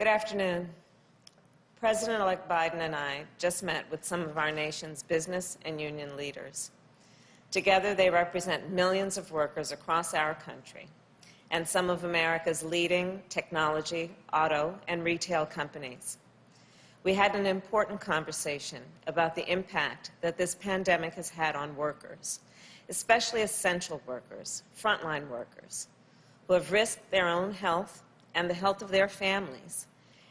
Good afternoon. President-elect Biden and I just met with some of our nation's business and union leaders. Together, they represent millions of workers across our country and some of America's leading technology, auto, and retail companies. We had an important conversation about the impact that this pandemic has had on workers, especially essential workers, frontline workers, who have risked their own health and the health of their families,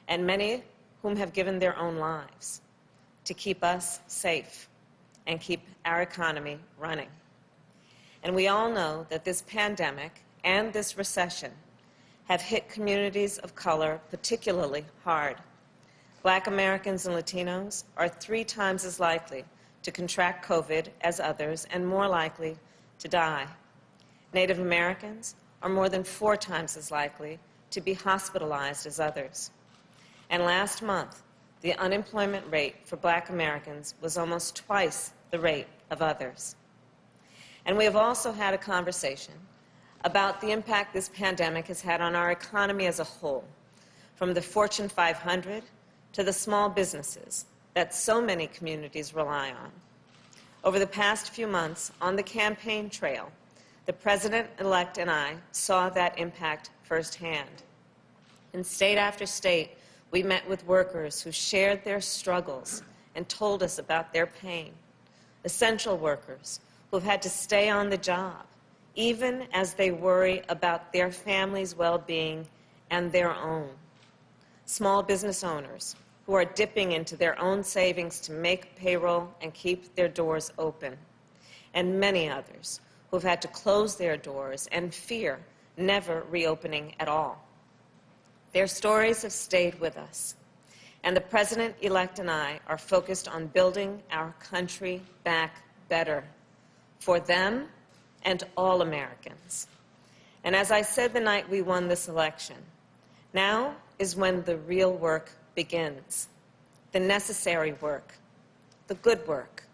and many whom have given their own lives to keep us safe and keep our economy running. And we all know that this pandemic and this recession have hit communities of color particularly hard. Black Americans and Latinos are 3 times as likely to contract COVID as others and more likely to die. Native Americans are more than 4 times as likely to be hospitalized as others. And last month, the unemployment rate for Black Americans was almost twice the rate of others. And we have also had a conversation about the impact this pandemic has had on our economy as a whole, from the Fortune 500 to the small businesses that so many communities rely on. Over the past few months, on the campaign trail, the President-elect and I saw that impact firsthand. In state after state, we met with workers who shared their struggles and told us about their pain. Essential workers who have had to stay on the job, even as they worry about their family's well-being and their own. Small business owners who are dipping into their own savings to make payroll and keep their doors open. And many others who have had to close their doors and fear never reopening at all. Their stories have stayed with us, and the President-elect and I are focused on building our country back better for them and all Americans. And as I said the night we won this election, now is when the real work begins, the necessary work, the good work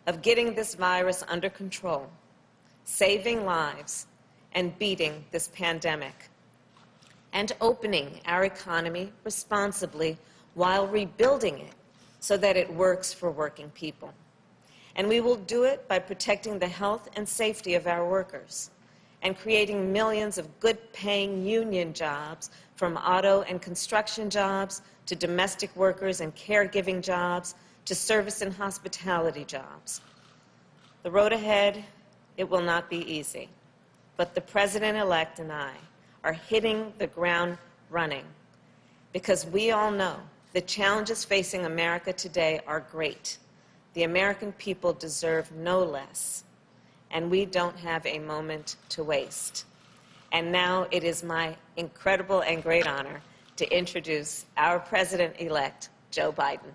of getting this virus under control, saving lives, and beating this pandemic, and opening our economy responsibly while rebuilding it so that it works for working people. And we will do it by protecting the health and safety of our workers and creating millions of good-paying union jobs, from auto and construction jobs to domestic workers and caregiving jobs to service and hospitality jobs. The road ahead, it will not be easy, but the President-elect and I are hitting the ground running because we all know the challenges facing America today are great. The American people deserve no less, and we don't have a moment to waste. And now it is my incredible and great honor to introduce our President-elect, Joe Biden.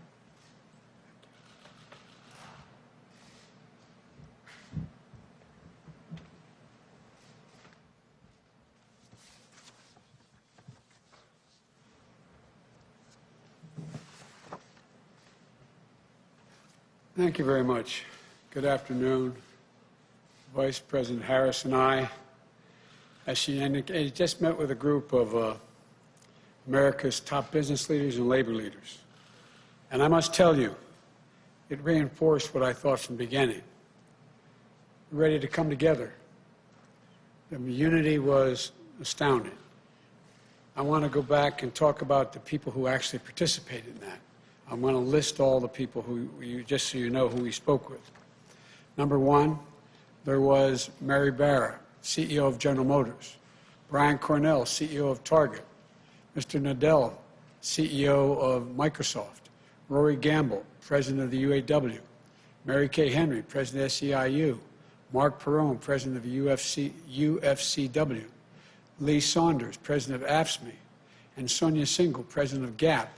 Thank you very much. Good afternoon. Vice President Harris and I, as she indicated, just met with a group of America's top business leaders and labor leaders. And I must tell you, it reinforced what I thought from the beginning. We're ready to come together. The unity was astounding. I want to go back and talk about the people who actually participated in that. I'm going to list all the people who, just so you know who we spoke with. Number 1, there was Mary Barra, CEO of General Motors, Brian Cornell, CEO of Target, Mr. Nadell, CEO of Microsoft, Rory Gamble, President of the UAW, Mary Kay Henry, President of SEIU, Mark Perrone, President of the UFCW, Lee Saunders, President of AFSCME, and Sonia Singhal, President of GAP,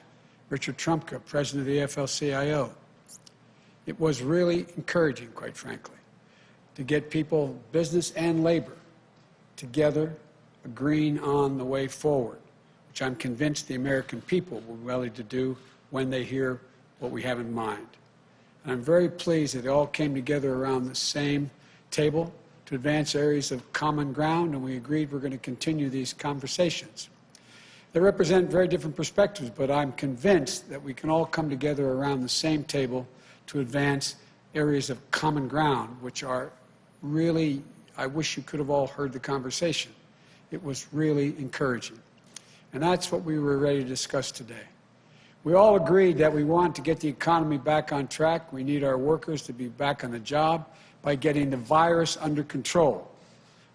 Richard Trumka, President of the AFL-CIO. It was really encouraging, quite frankly, to get people, business and labor, together, agreeing on the way forward, which I'm convinced the American people will be willing to do when they hear what we have in mind. And I'm very pleased that they all came together around the same table to advance areas of common ground, and we agreed we're going to continue these conversations. They represent very different perspectives, but I'm convinced that we can all come together around the same table to advance areas of common ground, which are really, I wish you could have all heard the conversation. It was really encouraging. And that's what we were ready to discuss today. We all agreed that we want to get the economy back on track. We need our workers to be back on the job by getting the virus under control.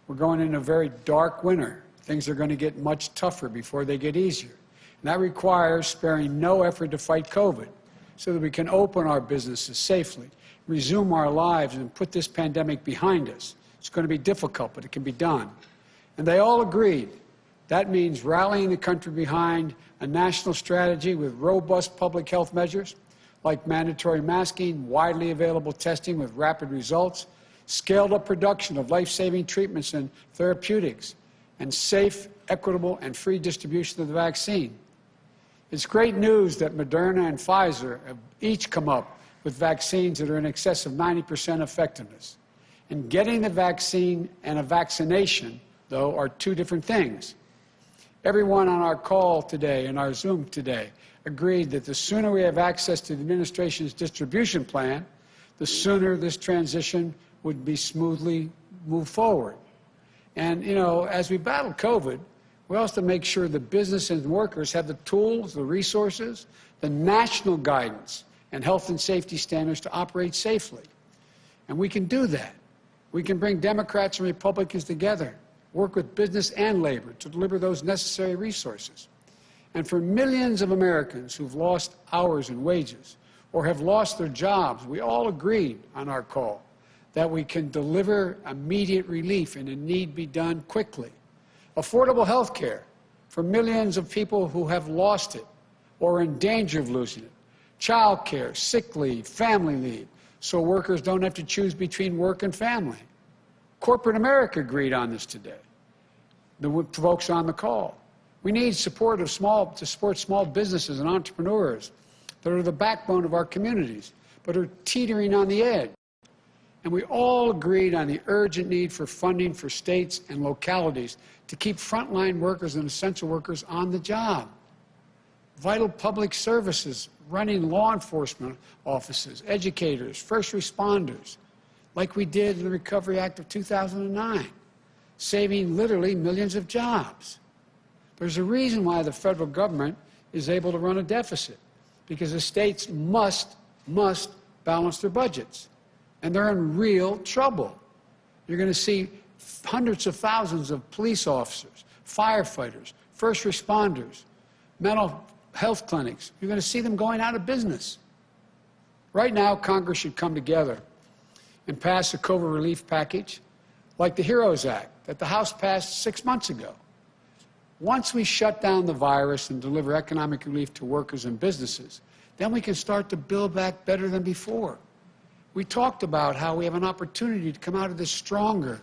We're going into a very dark winter. Things are going to get much tougher before they get easier. And that requires sparing no effort to fight COVID so that we can open our businesses safely, resume our lives, and put this pandemic behind us. It's going to be difficult, but it can be done. And they all agreed. That means rallying the country behind a national strategy with robust public health measures like mandatory masking, widely available testing with rapid results, scaled-up production of life-saving treatments and therapeutics, and safe, equitable, and free distribution of the vaccine. It's great news that Moderna and Pfizer have each come up with vaccines that are in excess of 90% effectiveness. And getting the vaccine and a vaccination, though, are two different things. Everyone on our call today and our Zoom today agreed that the sooner we have access to the administration's distribution plan, the sooner this transition would be smoothly moved forward. And, you know, as we battle COVID, we also have to make sure the business and workers have the tools, the resources, the national guidance, and health and safety standards to operate safely. And we can do that. We can bring Democrats and Republicans together, work with business and labor to deliver those necessary resources. And for millions of Americans who've lost hours and wages or have lost their jobs, we all agreed on our call that we can deliver immediate relief and it need be done quickly. Affordable health care for millions of people who have lost it or are in danger of losing it. Child care, sick leave, family leave, so workers don't have to choose between work and family. Corporate America agreed on this today, the folks on the call. We need support to support small businesses and entrepreneurs that are the backbone of our communities, but are teetering on the edge. And we all agreed on the urgent need for funding for states and localities to keep frontline workers and essential workers on the job. Vital public services, running law enforcement offices, educators, first responders, like we did in the Recovery Act of 2009, saving literally millions of jobs. There's a reason why the federal government is able to run a deficit, because the states must balance their budgets. And they're in real trouble. You're going to see hundreds of thousands of police officers, firefighters, first responders, mental health clinics. You're going to see them going out of business. Right now, Congress should come together and pass a COVID relief package like the HEROES Act that the House passed 6 months ago. Once we shut down the virus and deliver economic relief to workers and businesses, then we can start to build back better than before. We talked about how we have an opportunity to come out of this stronger,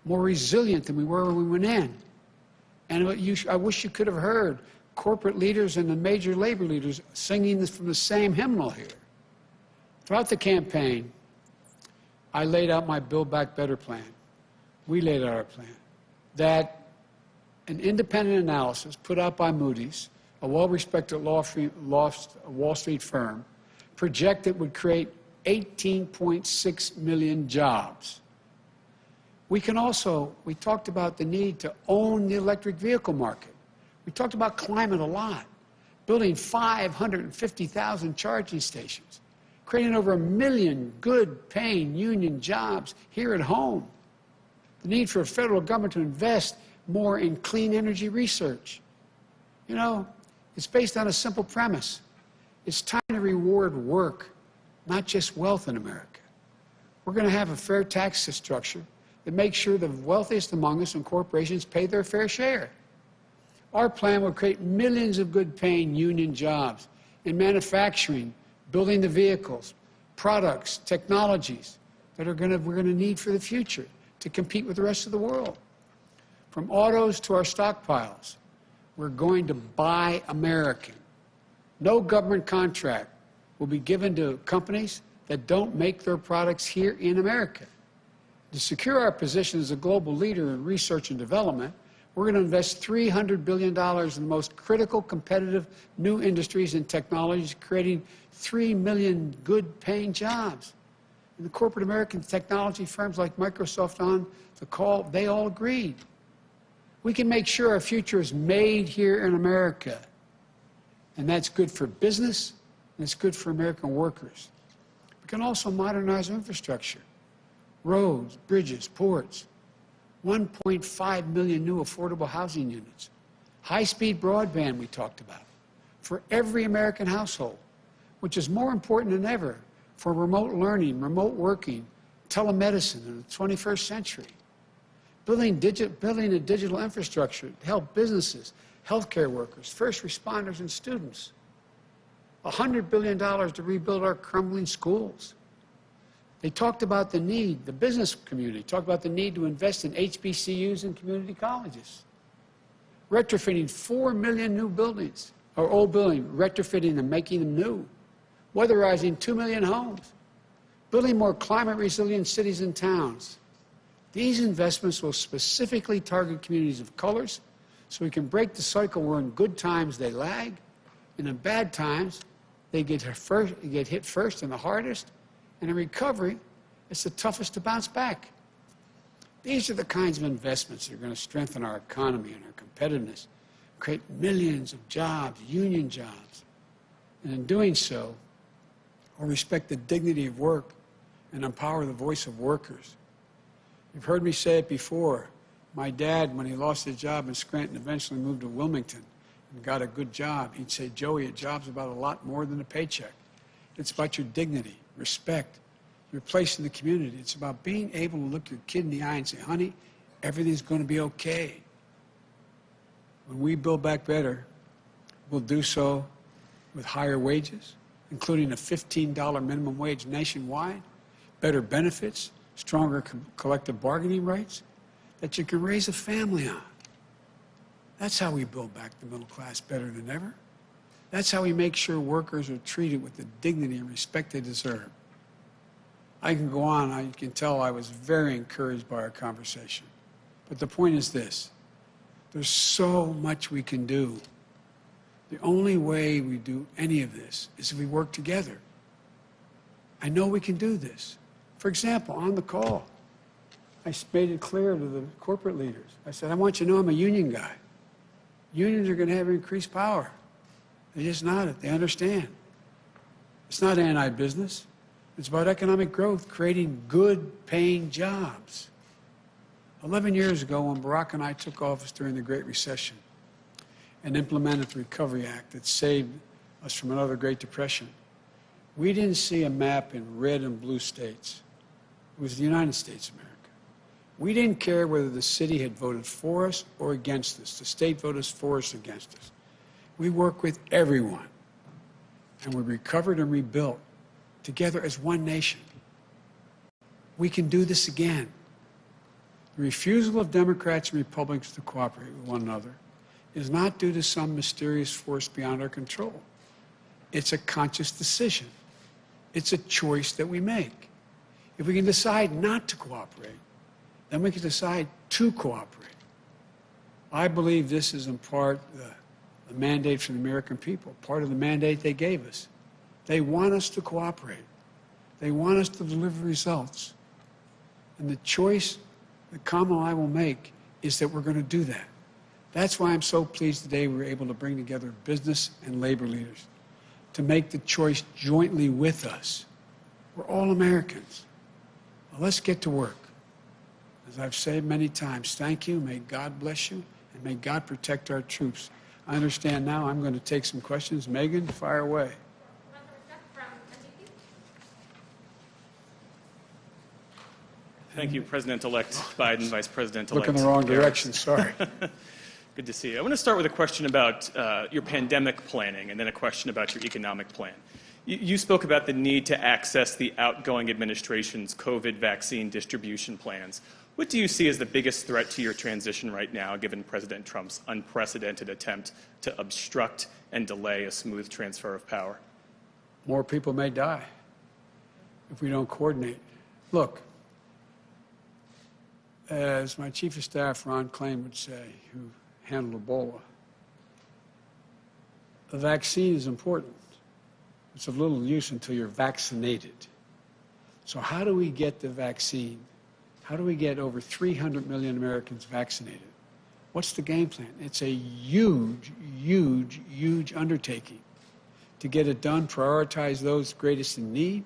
more resilient than we were when we went in. And I wish you could have heard corporate leaders and the major labor leaders singing this from the same hymnal here. Throughout the campaign, I laid out my Build Back Better plan. We laid out our plan. That an independent analysis put out by Moody's, a well-respected Wall Street firm, projected would create 18.6 million jobs. We talked about the need to own the electric vehicle market. We talked about climate a lot, building 550,000 charging stations, creating over 1 million good-paying union jobs here at home. The need for a federal government to invest more in clean energy research. You know, it's based on a simple premise. It's time to reward work, not just wealth in America. We're going to have a fair tax structure that makes sure the wealthiest among us and corporations pay their fair share. Our plan will create millions of good-paying union jobs in manufacturing, building the vehicles, products, technologies that we're going to need for the future to compete with the rest of the world. From autos to our stockpiles, we're going to buy American. No government contract will be given to companies that don't make their products here in America. To secure our position as a global leader in research and development, We're going to invest $300 billion in the most critical, competitive new industries and technologies, creating 3 million good-paying jobs. And the corporate American technology firms like Microsoft on the call, they all agreed. We can make sure our future is made here in America. And that's good for business, and it's good for American workers. We can also modernize our infrastructure, roads, bridges, ports, 1.5 million new affordable housing units, high-speed broadband we talked about, for every American household, which is more important than ever for remote learning, remote working, telemedicine in the 21st century. Building a digital infrastructure to help businesses, healthcare workers, first responders, and students. $100 billion to rebuild our crumbling schools. They talked about the need, the business community talked about the need to invest in HBCUs and community colleges. Retrofitting 4 million new buildings, or old buildings, retrofitting them, making them new. Weatherizing 2 million homes. Building more climate-resilient cities and towns. These investments will specifically target communities of colors so we can break the cycle where in good times they lag, and in bad times they get hit first and the hardest, and in recovery it's the toughest to bounce back. These are the kinds of investments that are going to strengthen our economy and our competitiveness, create millions of jobs, union jobs, and in doing so, we'll respect the dignity of work and empower the voice of workers. You've heard me say it before. My dad, when he lost his job in Scranton, eventually moved to Wilmington and got a good job. He'd say, Joey, a job's about a lot more than a paycheck. It's about your dignity, respect, your place in the community. It's about being able to look your kid in the eye and say, honey, everything's going to be okay. When we build back better, we'll do so with higher wages, including a $15 minimum wage nationwide, better benefits, stronger collective bargaining rights that you can raise a family on. That's how we build back the middle class better than ever. That's how we make sure workers are treated with the dignity and respect they deserve. I can go on. You can tell I was very encouraged by our conversation. But the point is this. There's so much we can do. The only way we do any of this is if we work together. I know we can do this. For example, on the call, I made it clear to the corporate leaders. I said, I want you to know I'm a union guy. Unions are going to have increased power. They just nodded. They understand. It's not anti-business. It's about economic growth, creating good-paying jobs. 11 years ago, when Barack and I took office during the Great Recession and implemented the Recovery Act that saved us from another Great Depression, we didn't see a map in red and blue states. It was the United States of America. We didn't care whether the city had voted for us or against us. The state voted for us or against us. We worked with everyone, and we recovered and rebuilt together as one nation. We can do this again. The refusal of Democrats and Republicans to cooperate with one another is not due to some mysterious force beyond our control. It's a conscious decision. It's a choice that we make. If we can decide not to cooperate, then we can decide to cooperate. I believe this is in part the mandate from the American people, part of the mandate they gave us. They want us to cooperate. They want us to deliver results. And the choice that Kamala and I will make is that we're going to do that. That's why I'm so pleased today we were able to bring together business and labor leaders to make the choice jointly with us. We're all Americans. Now let's get to work. As I've said many times, thank you, may God bless you, and may God protect our troops. I understand now I'm going to take some questions. Megan, fire away. Thank you, President-elect Biden, Vice President-elect Look in the wrong direction, sorry. Good to see you. I want to start with a question about your pandemic planning and then a question about your economic plan. You spoke about the need to access the outgoing administration's COVID vaccine distribution plans. What do you see as the biggest threat to your transition right now, given President Trump's unprecedented attempt to obstruct and delay a smooth transfer of power? More people may die if we don't coordinate. Look, as my Chief of Staff, Ron Klain, would say, who handled Ebola, the vaccine is important. It's of little use until you're vaccinated. So how do we get the vaccine? How do we get over 300 million Americans vaccinated? What's the game plan? It's a huge, huge, huge undertaking to get it done, prioritize those greatest in need,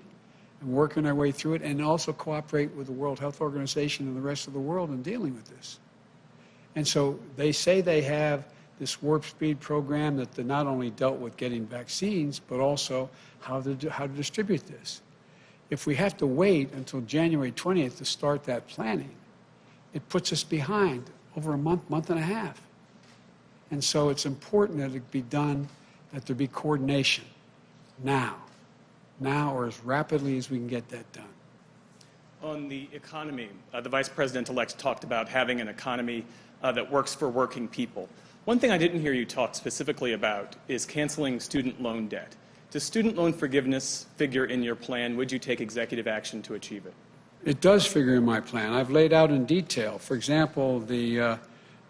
and working our way through it, and also cooperate with the World Health Organization and the rest of the world in dealing with this. And so they say they have this warp speed program that not only dealt with getting vaccines, but also how to distribute this. If we have to wait until January 20th to start that planning, it puts us behind over a month, month and a half. And so it's important that it be done, that there be coordination now or as rapidly as we can get that done. On the economy, the Vice President-elect talked about having an economy that works for working people. One thing I didn't hear you talk specifically about is canceling student loan debt. Does student loan forgiveness figure in your plan? Would you take executive action to achieve it? It does figure in my plan. I've laid out in detail. For example, the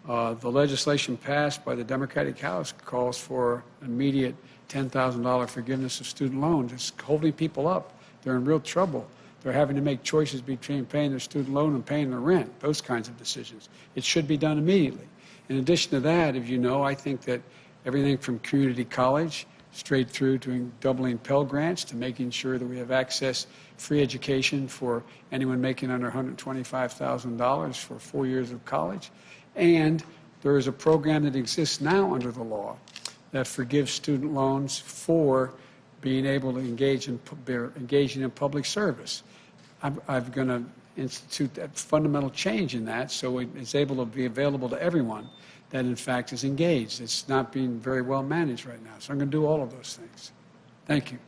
legislation passed by the Democratic House calls for immediate $10,000 forgiveness of student loans. It's holding people up. They're in real trouble. They're having to make choices between paying their student loan and paying their rent, those kinds of decisions. It should be done immediately. In addition to that, as you know, I think that everything from community college straight through to doubling Pell Grants to making sure that we have access, free education for anyone making under $125,000 for 4 years of college. And there is a program that exists now under the law that forgives student loans for being able to engaging in public service. I'm going to institute that fundamental change in that so it's able to be available to everyone that in fact is engaged. It's not being very well managed right now. So I'm going to do all of those things. Thank you.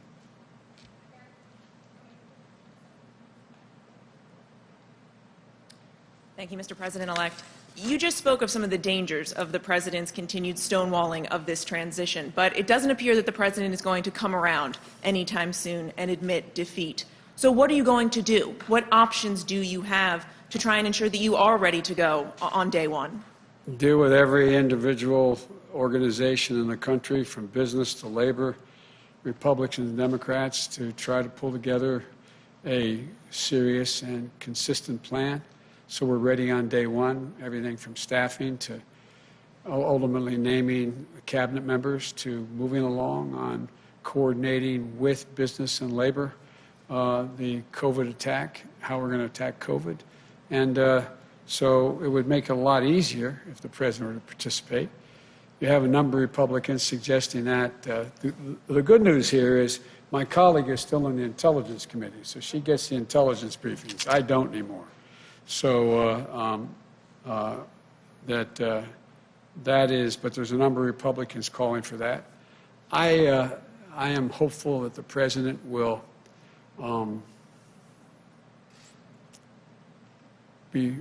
Thank you, Mr. President-elect. You just spoke of some of the dangers of the president's continued stonewalling of this transition, but it doesn't appear that the president is going to come around anytime soon and admit defeat. So what are you going to do? What options do you have to try and ensure that you are ready to go on day one? Deal with every individual organization in the country, from business to labor, Republicans and Democrats, to try to pull together a serious and consistent plan. So we're ready on day one, everything from staffing to ultimately naming cabinet members to moving along on coordinating with business and labor the COVID attack, how we're going to attack COVID. And so it would make it a lot easier if the president were to participate. You have a number of Republicans suggesting that. The good news here is my colleague is still in the Intelligence Committee, so she gets the intelligence briefings. I don't anymore. So that is, but there's a number of Republicans calling for that. I am hopeful that the president will be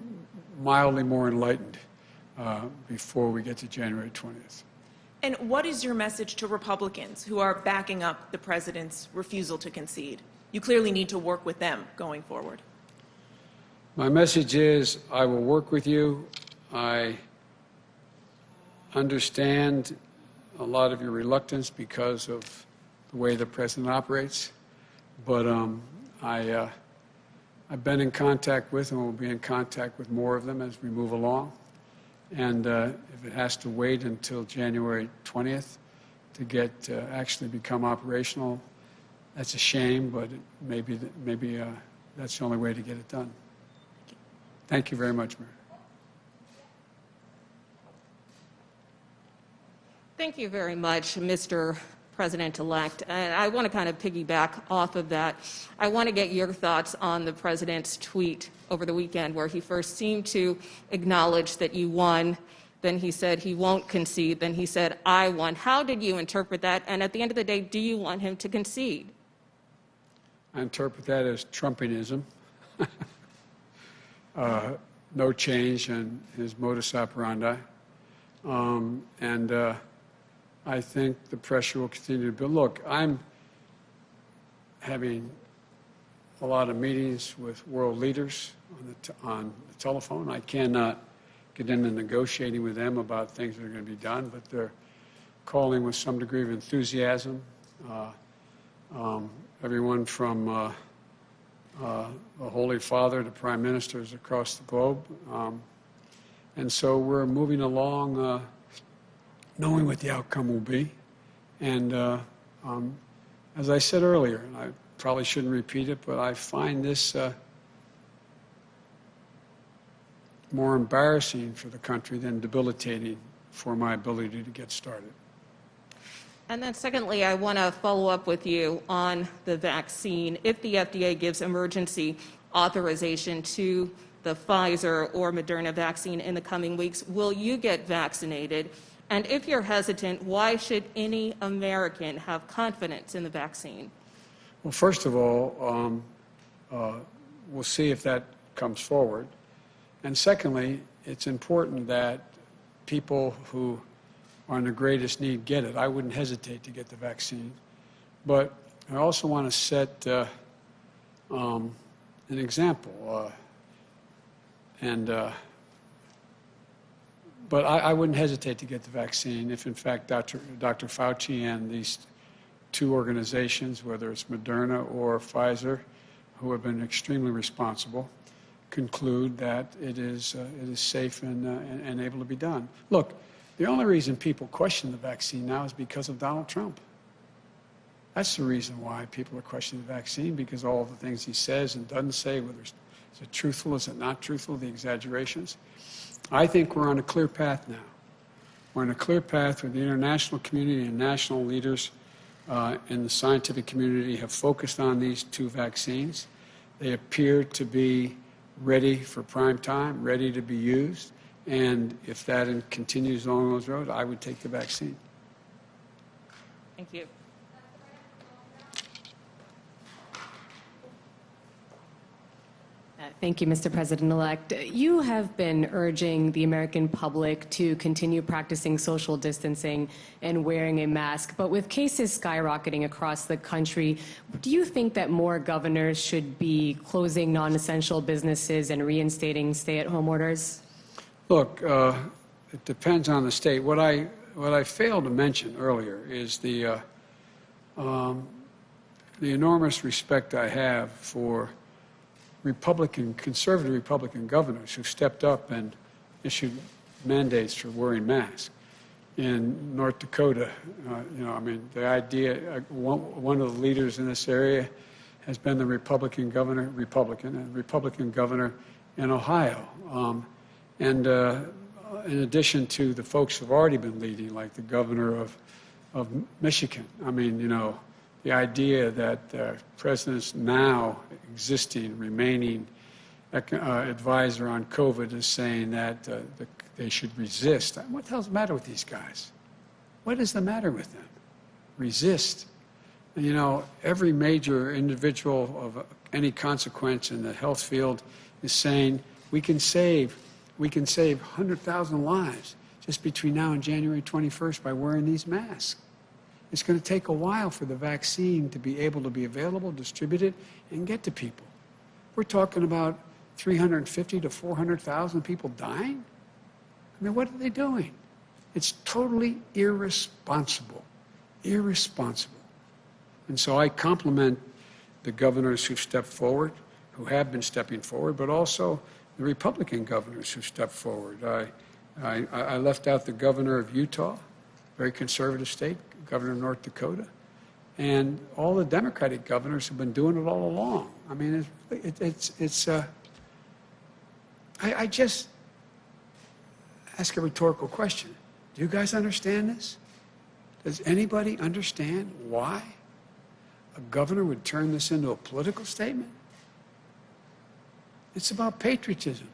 mildly more enlightened before we get to January 20th. And what is your message to Republicans who are backing up the president's refusal to concede? You clearly need to work with them going forward. My message is I will work with you. I understand a lot of your reluctance because of the way the president operates, but I've been in contact with and will be in contact with more of them as we move along. And if it has to wait until January 20th to get actually become operational, that's a shame, but maybe that's the only way to get it done. Thank you very much, Mary. Thank you very much, Mr. President-elect. And I want to kind of piggyback off of that. I want to get your thoughts on the president's tweet over the weekend where he first seemed to acknowledge that you won. Then he said he won't concede. Then he said, I won. How did you interpret that? And at the end of the day, do you want him to concede? I interpret that as Trumpianism. No change in his modus operandi. I think the pressure will continue to build. Look, I'm having a lot of meetings with world leaders on the telephone. I cannot get into negotiating with them about things that are going to be done, but they're calling with some degree of enthusiasm. Everyone from the Holy Father to prime ministers across the globe. And so we're moving along knowing what the outcome will be. And as I said earlier, and I probably shouldn't repeat it, but I find this more embarrassing for the country than debilitating for my ability to get started. And then secondly, I want to follow up with you on the vaccine. If the FDA gives emergency authorization to the Pfizer or Moderna vaccine in the coming weeks, will you get vaccinated? And if you're hesitant, why should any American have confidence in the vaccine? Well, first of all, we'll see if that comes forward. And secondly, it's important that people who are in the greatest need get it. I wouldn't hesitate to get the vaccine. But I also want to set an example. But I wouldn't hesitate to get the vaccine if, in fact, Dr. Fauci and these two organizations, whether it's Moderna or Pfizer, who have been extremely responsible, conclude that it is safe and able to be done. Look, the only reason people question the vaccine now is because of Donald Trump. That's the reason why people are questioning the vaccine, because all the things he says and doesn't say, whether is it truthful, is it not truthful, the exaggerations. I think we're on a clear path now. We're on a clear path where the international community and national leaders in the scientific community have focused on these two vaccines. They appear to be ready for prime time, ready to be used. And if that continues along those roads, I would take the vaccine. Thank you. Thank you, Mr. President-elect. You have been urging the American public to continue practicing social distancing and wearing a mask. But with cases skyrocketing across the country, do you think that more governors should be closing non-essential businesses and reinstating stay-at-home orders? Look, it depends on the state. What I failed to mention earlier is the enormous respect I have for conservative Republican governors who stepped up and issued mandates for wearing masks. In North Dakota, the idea, one of the leaders in this area has been the Republican governor in Ohio. And in addition to the folks who've already been leading, like the governor of Michigan. The idea that the president's now existing, remaining advisor on COVID is saying that they should resist. What the hell's the matter with these guys? What is the matter with them? Resist. Every major individual of any consequence in the health field is saying we can save 100,000 lives just between now and January 21st by wearing these masks. It's going to take a while for the vaccine to be able to be available, distributed, and get to people. We're talking about 350 to 400,000 people dying? What are they doing? It's totally irresponsible. Irresponsible. And so I compliment the governors who stepped forward, who have been stepping forward, but also the Republican governors who stepped forward. I left out the governor of Utah, very conservative state, governor of North Dakota, and all the Democratic governors have been doing it all along. I just ask a rhetorical question. Do you guys understand this? Does anybody understand why a governor would turn this into a political statement? It's about patriotism.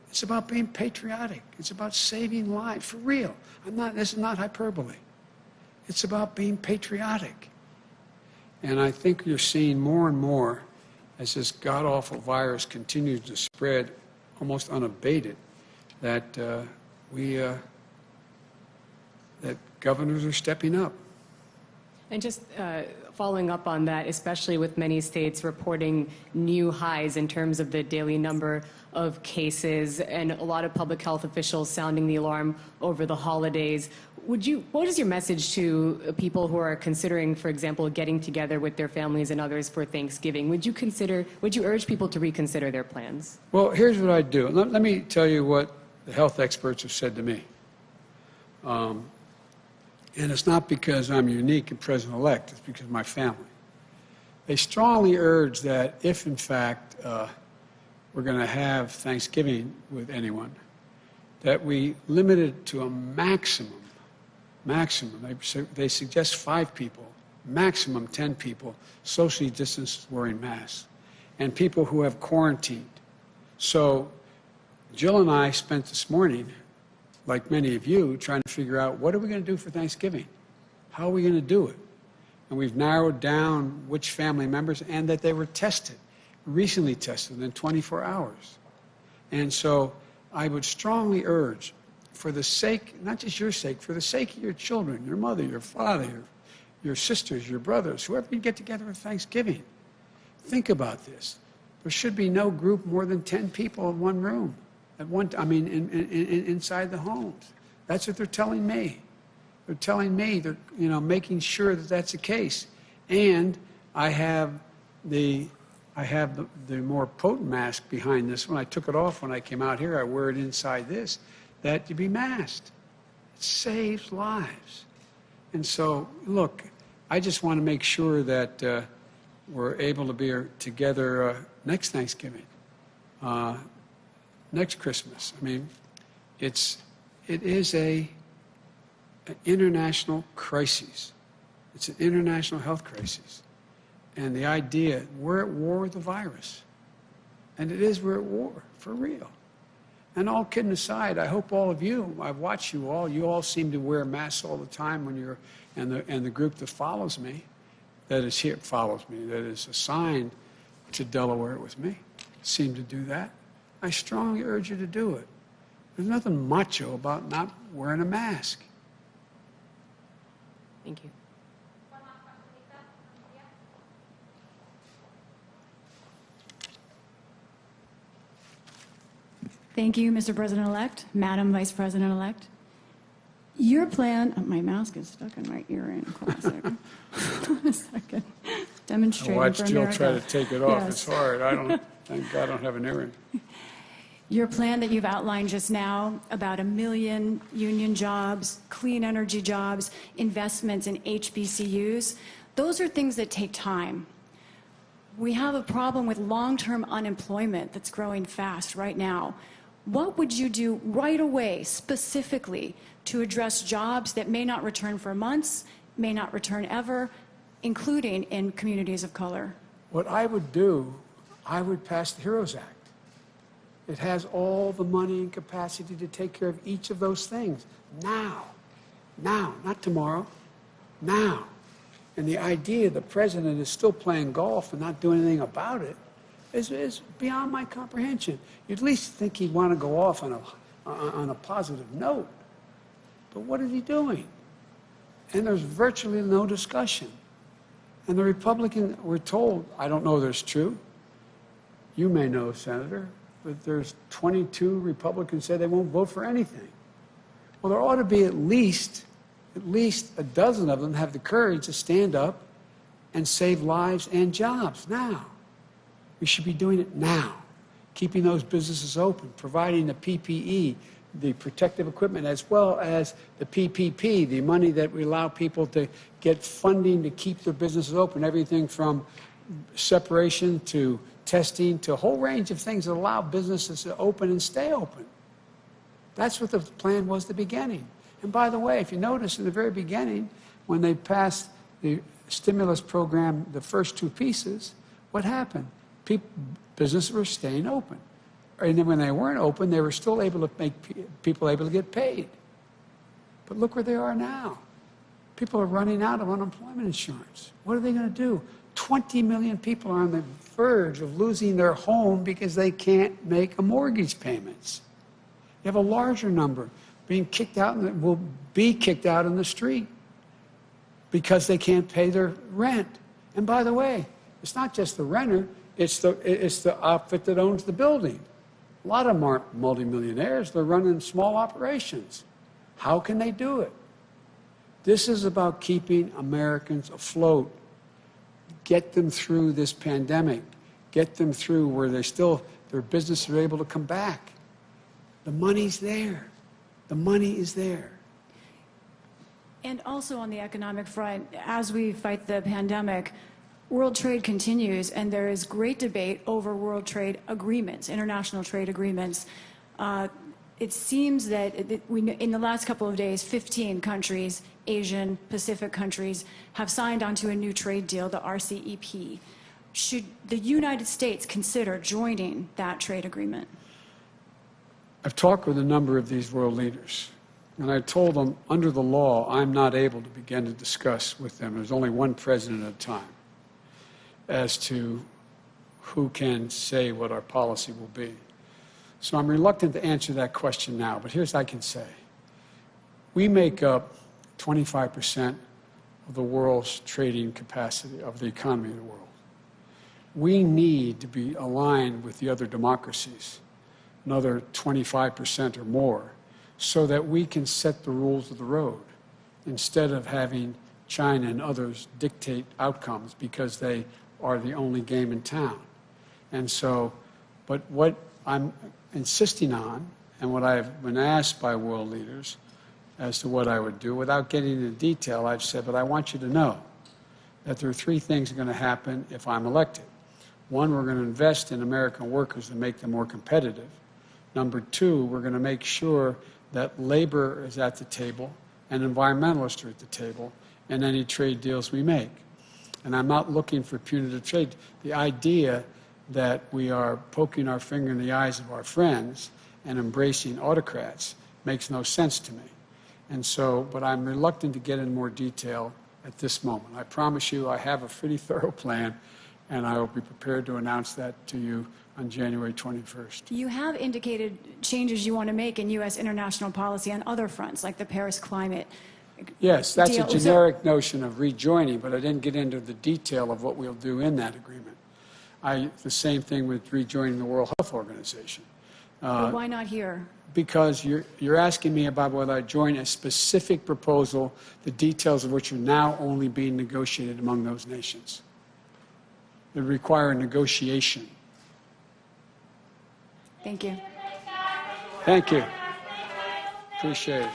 It's about being patriotic. It's about saving lives, for real. This is not hyperbole. It's about being patriotic. And I think you're seeing more and more, as this god-awful virus continues to spread almost unabated, that that governors are stepping up. And just following up on that, especially with many states reporting new highs in terms of the daily number of cases and a lot of public health officials sounding the alarm over the holidays, what is your message to people who are considering, for example, getting together with their families and others for Thanksgiving? Would you urge people to reconsider their plans? Well, here's what I'd do. Let me tell you what the health experts have said to me. And it's not because I'm unique and president-elect, it's because of my family. They strongly urge that if, in fact, we're going to have Thanksgiving with anyone, that we limit it to a maximum. They suggest 5 people, maximum 10 people, socially distanced wearing masks, and people who have quarantined. So Jill and I spent this morning, like many of you, trying to figure out what are we going to do for Thanksgiving? How are we going to do it? And we've narrowed down which family members and that they were tested, recently tested within 24 hours. And so I would strongly urge, for the sake, not just your sake, for the sake of your children, your mother, your father, your sisters, your brothers, whoever you get together for Thanksgiving, think about this. There should be no group more than 10 people in one room. Inside the homes. That's what they're telling me. They're telling me they're, making sure that that's the case. And I have the more potent mask behind this one. I took it off when I came out here. I wear it inside this. That to be masked. It saves lives. And so, look, I just want to make sure that we're able to be together next Thanksgiving. Next Christmas. I mean, it is an international crisis. It's an international health crisis. And the idea, we're at war with the virus. And we're at war, for real. And all kidding aside, I hope all of you, I've watched you all seem to wear masks all the time when you're, and the group that follows me, that is assigned to Delaware with me, seem to do that. I strongly urge you to do it. There's nothing macho about not wearing a mask. Thank you. Thank you, Mr. President-elect, Madam Vice President-elect. Your plan, my mask is stuck in my earring. Hold on a second. Hold on a second. Demonstrating I watched for Jill America. try to take it off. Yes. It's hard. Thank God I don't have an earring. Your plan that you've outlined just now about 1 million union jobs, clean energy jobs, investments in HBCUs, those are things that take time. We have a problem with long-term unemployment that's growing fast right now. What would you do right away, specifically, to address jobs that may not return for months, may not return ever, including in communities of color? What I would do, I would pass the HEROES Act. It has all the money and capacity to take care of each of those things. Now, not tomorrow, now. And the idea the president is still playing golf and not doing anything about it is beyond my comprehension. You'd at least think he'd want to go off on a positive note. But what is he doing? And there's virtually no discussion. And the Republican, we're told, I don't know if it's true. You may know, Senator, but there's 22 Republicans say they won't vote for anything. Well, there ought to be at least a dozen of them have the courage to stand up and save lives and jobs now. We should be doing it now, keeping those businesses open, providing the PPE, the protective equipment, as well as the PPP, the money that we allow people to get funding to keep their businesses open, everything from separation to testing to a whole range of things that allow businesses to open and stay open. That's what the plan was at the beginning. And by the way, if you notice in the very beginning, when they passed the stimulus program, the first 2 pieces, what happened? Businesses were staying open. And then when they weren't open, they were still able to make people able to get paid. But look where they are now. People are running out of unemployment insurance. What are they going to do? 20 million people are on the verge of losing their home because they can't make a mortgage payments. You have a larger number being kicked out and will be kicked out in the street. because they can't pay their rent. And by the way, it's not just the renter, it's the outfit that owns the building. A lot of them aren't multimillionaires. They're running small operations. How can they do it? This is about keeping Americans afloat. Get them through this pandemic. Get them through where their businesses are able to come back. The money's there. The money is there. And also on the economic front, as we fight the pandemic, world trade continues, and there is great debate over world trade agreements, international trade agreements. It seems that in the last couple of days, 15 countries, Asian, Pacific countries, have signed onto a new trade deal, the RCEP. Should the United States consider joining that trade agreement? I've talked with a number of these world leaders, and I told them, under the law, I'm not able to begin to discuss with them. There's only one president at a time as to who can say what our policy will be. So I'm reluctant to answer that question now, but here's what I can say. We make up 25% of the world's trading capacity, of the economy of the world. We need to be aligned with the other democracies, another 25% or more, so that we can set the rules of the road instead of having China and others dictate outcomes because they are the only game in town. And so, but what I'm insisting on, and what I've been asked by world leaders as to what I would do, without getting into detail, I've said, but I want you to know that there are three things that are going to happen if I'm elected. One, we're going to invest in American workers to make them more competitive. Number two, we're going to make sure that labor is at the table and environmentalists are at the table in any trade deals we make. And I'm not looking for punitive trade. The idea that we are poking our finger in the eyes of our friends and embracing autocrats makes no sense to me. And so, but I'm reluctant to get in more detail at this moment. I promise you I have a pretty thorough plan, and I will be prepared to announce that to you on January 21st. You have indicated changes you want to make in U.S. international policy on other fronts, like the Paris climate Yes, that's deal. a generic notion of rejoining, but I didn't get into the detail of what we'll do in that agreement. The same thing with rejoining the World Health Organization. But why not here? Because you're asking me about whether I join a specific proposal, the details of which are now only being negotiated among those nations. They require negotiation. Thank you. Thank you. Appreciate it.